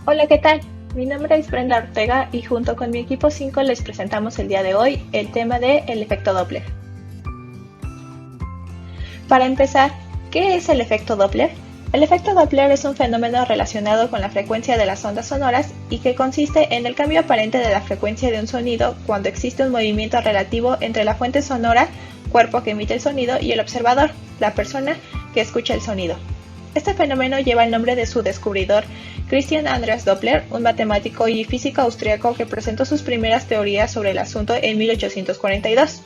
Hola, ¿qué tal? Mi nombre es Brenda Ortega y junto con mi equipo 5 les presentamos el día de hoy el tema de el efecto Doppler. Para empezar, ¿qué es el efecto Doppler? El efecto Doppler es un fenómeno relacionado con la frecuencia de las ondas sonoras y que consiste en el cambio aparente de la frecuencia de un sonido cuando existe un movimiento relativo entre la fuente sonora, cuerpo que emite el sonido, y el observador, la persona que escucha el sonido. Este fenómeno lleva el nombre de su descubridor, Christian Andreas Doppler, un matemático y físico austríaco que presentó sus primeras teorías sobre el asunto en 1842.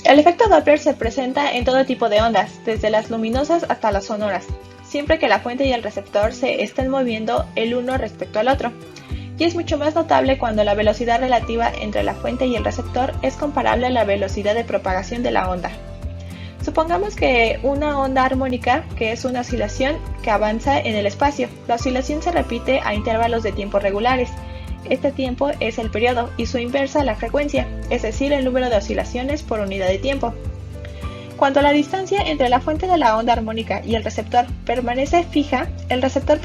El efecto Doppler se presenta en todo tipo de ondas, desde las luminosas hasta las sonoras, siempre que la fuente y el receptor se estén moviendo el uno respecto al otro. Y es mucho más notable cuando la velocidad relativa entre la fuente y el receptor es comparable a la velocidad de propagación de la onda. Supongamos que una onda armónica, que es una oscilación que avanza en el espacio. La oscilación se repite a intervalos de tiempo regulares. Este tiempo es el periodo y su inversa la frecuencia, es decir, el número de oscilaciones por unidad de tiempo. Cuando la distancia entre la fuente de la onda armónica y el receptor permanece fija, el receptor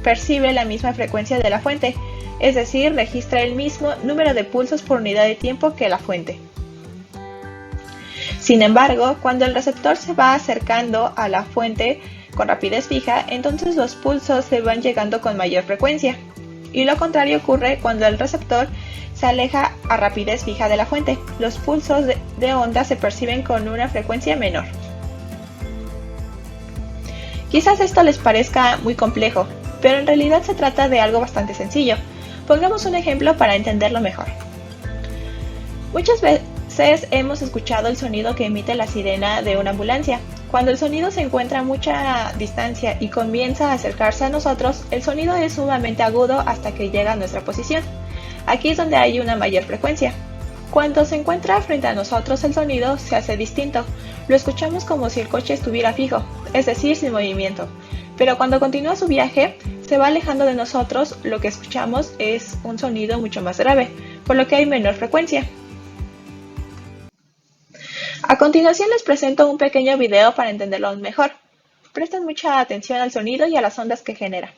percibe la misma frecuencia de la fuente, es decir, registra el mismo número de pulsos por unidad de tiempo que la fuente. Sin embargo, cuando el receptor se va acercando a la fuente con rapidez fija, entonces los pulsos se van llegando con mayor frecuencia. Y lo contrario ocurre cuando el receptor se aleja a rapidez fija de la fuente. Los pulsos de onda se perciben con una frecuencia menor. Quizás esto les parezca muy complejo, pero en realidad se trata de algo bastante sencillo. Pongamos un ejemplo para entenderlo mejor. Muchas veces hemos escuchado el sonido que emite la sirena de una ambulancia. Cuando el sonido se encuentra a mucha distancia y comienza a acercarse a nosotros, el sonido es sumamente agudo hasta que llega a nuestra posición. Aquí es donde hay una mayor frecuencia. Cuando se encuentra frente a nosotros, el sonido se hace distinto. Lo escuchamos como si el coche estuviera fijo, es decir, sin movimiento. Pero cuando continúa su viaje, se va alejando de nosotros, lo que escuchamos es un sonido mucho más grave, por lo que hay menor frecuencia. A continuación les presento un pequeño video para entenderlo aún mejor. Presten mucha atención al sonido y a las ondas que genera.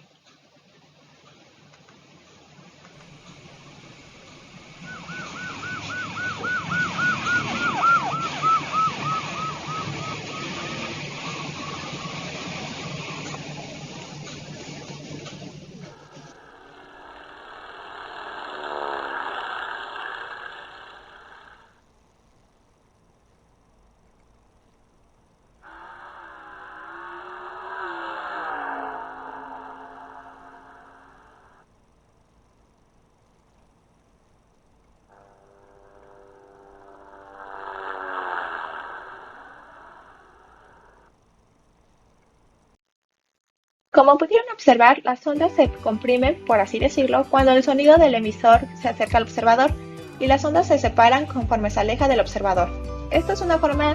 Como pudieron observar, las ondas se comprimen, por así decirlo, cuando el sonido del emisor se acerca al observador y las ondas se separan conforme se aleja del observador. Esta es una forma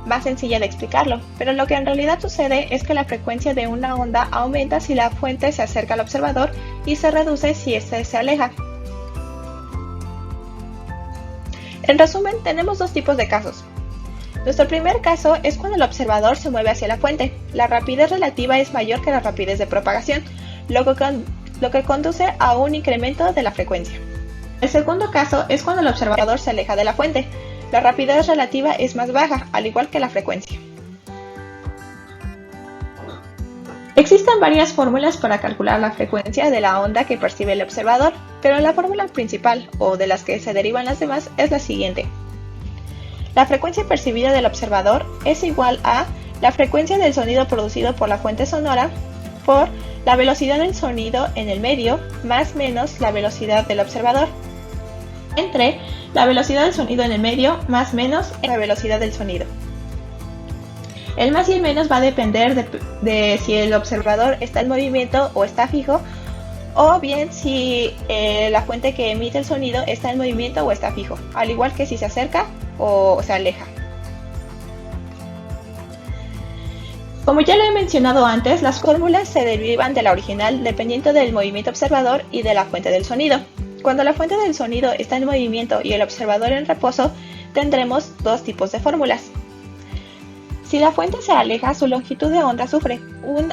más sencilla de explicarlo, pero lo que en realidad sucede es que la frecuencia de una onda aumenta si la fuente se acerca al observador y se reduce si éste se aleja. En resumen, tenemos dos tipos de casos. Nuestro primer caso es cuando el observador se mueve hacia la fuente. La rapidez relativa es mayor que la rapidez de propagación, lo que conduce a un incremento de la frecuencia. El segundo caso es cuando el observador se aleja de la fuente. La rapidez relativa es más baja, al igual que la frecuencia. Existen varias fórmulas para calcular la frecuencia de la onda que percibe el observador, pero la fórmula principal, o de las que se derivan las demás, es la siguiente. La frecuencia percibida del observador es igual a la frecuencia del sonido producido por la fuente sonora por la velocidad del sonido en el medio más menos la velocidad del observador, entre la velocidad del sonido en el medio más menos la velocidad del sonido. El más y el menos va a depender de si el observador está en movimiento o está fijo, o bien si la fuente que emite el sonido está en movimiento o está fijo, al igual que si se acerca o se aleja. Como ya lo he mencionado antes, las fórmulas se derivan de la original dependiendo del movimiento observador y de la fuente del sonido. Cuando la fuente del sonido está en movimiento y el observador en reposo, tendremos dos tipos de fórmulas. Si la fuente se aleja, su longitud de onda sufre un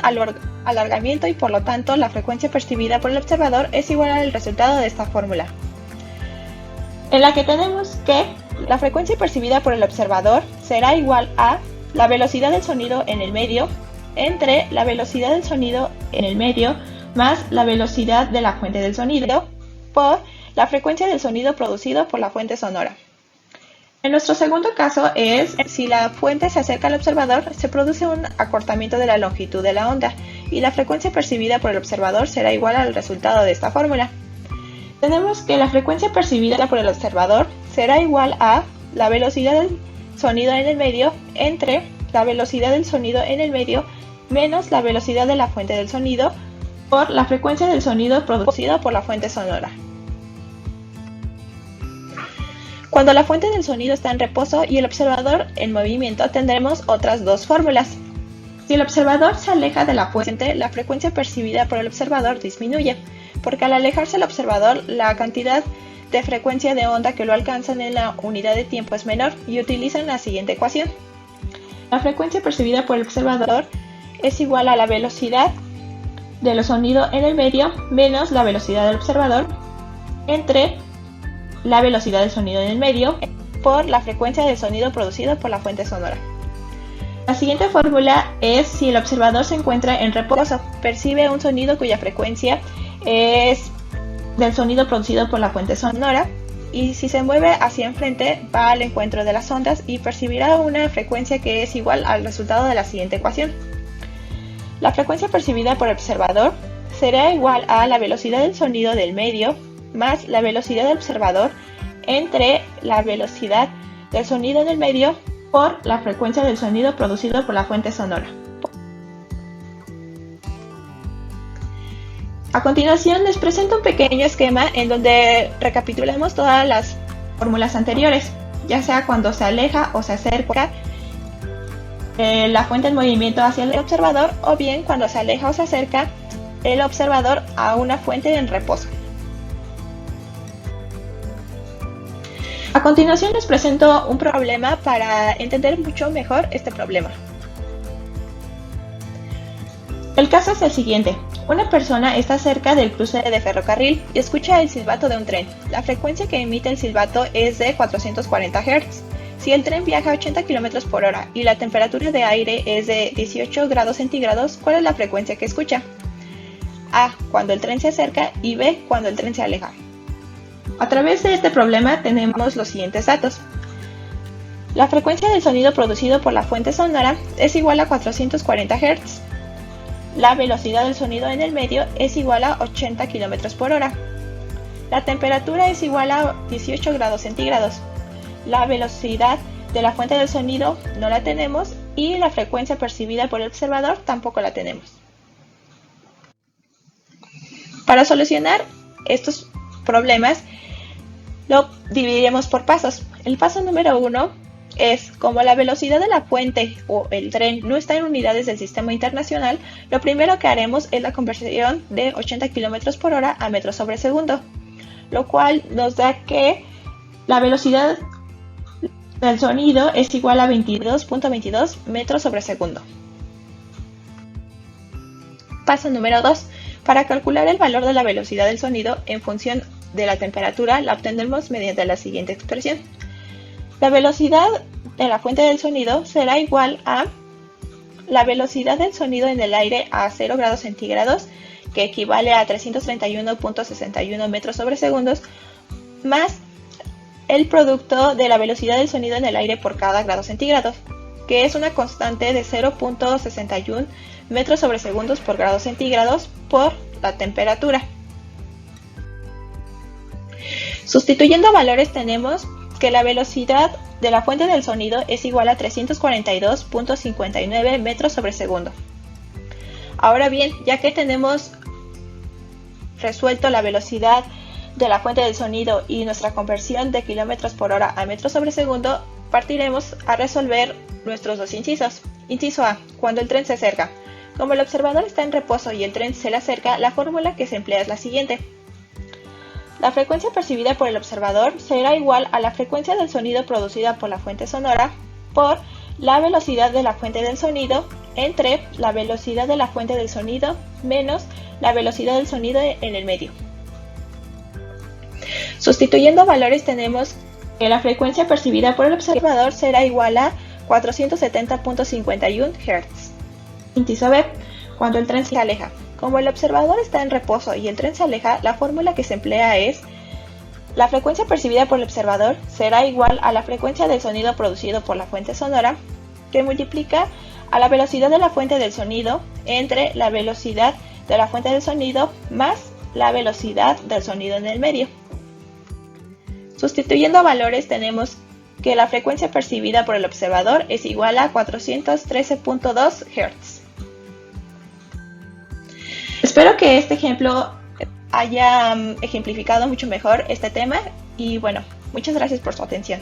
alargamiento y por lo tanto la frecuencia percibida por el observador es igual al resultado de esta fórmula, en la que tenemos que la frecuencia percibida por el observador será igual a la velocidad del sonido en el medio entre la velocidad del sonido en el medio más la velocidad de la fuente del sonido por la frecuencia del sonido producido por la fuente sonora. En nuestro segundo caso es si la fuente se acerca al observador, se produce un acortamiento de la longitud de la onda y la frecuencia percibida por el observador será igual al resultado de esta fórmula. Tenemos que la frecuencia percibida por el observador será igual a la velocidad del sonido en el medio entre la velocidad del sonido en el medio menos la velocidad de la fuente del sonido por la frecuencia del sonido producido por la fuente sonora. Cuando la fuente del sonido está en reposo y el observador en movimiento, tendremos otras dos fórmulas. Si el observador se aleja de la fuente, la frecuencia percibida por el observador disminuye, porque al alejarse el observador, la cantidad de frecuencia de onda que lo alcanzan en la unidad de tiempo es menor y utilizan la siguiente ecuación. La frecuencia percibida por el observador es igual a la velocidad del sonido en el medio menos la velocidad del observador entre la velocidad del sonido en el medio por la frecuencia del sonido producido por la fuente sonora. La siguiente fórmula es si el observador se encuentra en reposo, percibe un sonido cuya frecuencia es del sonido producido por la fuente sonora y si se mueve hacia enfrente va al encuentro de las ondas y percibirá una frecuencia que es igual al resultado de la siguiente ecuación. La frecuencia percibida por el observador será igual a la velocidad del sonido del medio más la velocidad del observador entre la velocidad del sonido en el medio por la frecuencia del sonido producido por la fuente sonora. A continuación les presento un pequeño esquema en donde recapitulamos todas las fórmulas anteriores, ya sea cuando se aleja o se acerca la fuente en movimiento hacia el observador o bien cuando se aleja o se acerca el observador a una fuente en reposo. A continuación les presento un problema para entender mucho mejor este problema. El caso es el siguiente. Una persona está cerca del cruce de ferrocarril y escucha el silbato de un tren. La frecuencia que emite el silbato es de 440 Hz. Si el tren viaja a 80 km por hora y la temperatura de aire es de 18 grados centígrados, ¿cuál es la frecuencia que escucha? A, cuando el tren se acerca y B, cuando el tren se aleja. A través de este problema tenemos los siguientes datos. La frecuencia del sonido producido por la fuente sonora es igual a 440 Hz. La velocidad del sonido en el medio es igual a 80 km por hora. La temperatura es igual a 18 grados centígrados. La velocidad de la fuente del sonido no la tenemos y la frecuencia percibida por el observador tampoco la tenemos. Para solucionar estos problemas, lo dividiremos por pasos. El paso número 1 es, como la velocidad de la fuente o el tren no está en unidades del sistema internacional, lo primero que haremos es la conversión de 80 km por hora a metros sobre segundo, lo cual nos da que la velocidad del sonido es igual a 22.22 metros sobre segundo. Paso número 2. Para calcular el valor de la velocidad del sonido en función de la temperatura, la obtendremos mediante la siguiente expresión. La velocidad de la fuente del sonido será igual a la velocidad del sonido en el aire a 0 grados centígrados, que equivale a 331.61 metros sobre segundos, más el producto de la velocidad del sonido en el aire por cada grado centígrado, que es una constante de 0.61 metros sobre segundos por grado centígrados por la temperatura. Sustituyendo valores tenemos que la velocidad de la fuente del sonido es igual a 342.59 metros sobre segundo. Ahora bien, ya que tenemos resuelto la velocidad de la fuente del sonido y nuestra conversión de kilómetros por hora a metros sobre segundo, partiremos a resolver nuestros dos incisos. Inciso A, cuando el tren se acerca. Como el observador está en reposo y el tren se le acerca, la fórmula que se emplea es la siguiente. La frecuencia percibida por el observador será igual a la frecuencia del sonido producida por la fuente sonora por la velocidad de la fuente del sonido entre la velocidad de la fuente del sonido menos la velocidad del sonido en el medio. Sustituyendo valores tenemos que la frecuencia percibida por el observador será igual a 470.51 Hz. Inciso B. Cuando el tren se aleja. Como el observador está en reposo y el tren se aleja, la fórmula que se emplea es: la frecuencia percibida por el observador será igual a la frecuencia del sonido producido por la fuente sonora, que multiplica a la velocidad de la fuente del sonido entre la velocidad de la fuente del sonido más la velocidad del sonido en el medio. Sustituyendo valores tenemos que la frecuencia percibida por el observador es igual a 413.2 Hz. Espero que este ejemplo haya ejemplificado mucho mejor este tema y bueno, muchas gracias por su atención.